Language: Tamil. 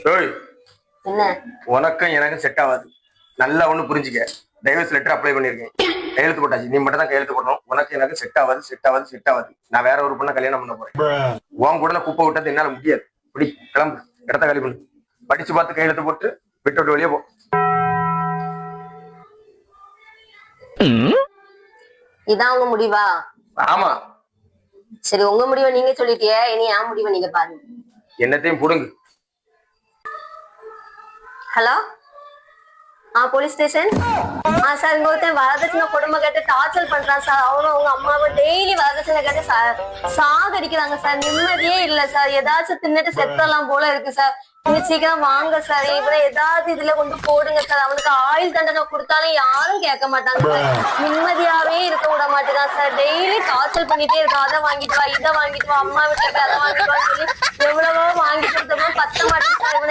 ஏய், என்ன உனக்கும் எனக்கு செட் ஆகாது. நல்லா ஒண்ணு புரிஞ்சுக்க. டைவர்ஸ் லெட்டர் அப்ளை பண்ணிருக்கேன், கையெழுத்து போட்டாச்சு. நீ மட்டும் தான் கையெழுத்து போடணும். உனக்கு எனக்கு செட் ஆகாது, செட் ஆகாது, செட் ஆகாது. நான் வேற ஒரு பொண்ணை கல்யாணம் பண்ண போறேன். உன் கூட குப்பை விட்டது என்னால முடியாது. இப்படி கிளம்பு, இடத்த காலி பண்ணு. படிச்சு பார்த்து கையெழுத்து போட்டு விட்டு விட்டு வெளியே போ. இதான் உங்க முடிவா? ஆமா, சரி, உங்க முடிவை நீங்க சொல்லிட்டிய, இனி என் முடிவை நீங்க பாருங்க. என்னத்தையும் புடுங்கு. Hello, police station. சார், இங்க ஒருத்தன் வரதட்சணை கொடுமை கேட்டு டார்ச்சர் பண்றான் சார். அவரும் அவங்க அம்மாவை டெய்லி வரதட்சணை கேட்டு சாகடிக்கிறாங்க சார். நிம்மதியே இல்ல சார். ஏதாச்சும் தின்னுட்டு செத்தலாம் போல இருக்கு சார். நீங்க சீக்கிரம் வாங்க சார். இவனை ஏதாவது இதுல கொண்டு போடுங்க சார். அவனுக்கு ஆயுள் தண்டனை கொடுத்தாலும் யாரும் கேட்க மாட்டாங்க சார். நிம்மதியாவே இருக்க விட மாட்டேங்கான் சார். டெய்லி டார்ச்சர் பண்ணிட்டே இருக்கான். அதை வாங்கிட்டு வா, இதை வாங்கிட்டு வா, அம்மா வீட்டுக்கு அதை வாங்கிட்டு வா சொல்லி எவ்வளவோ வாங்கி கொடுத்தோமோ பத்த மாட்டேங்குது சார்.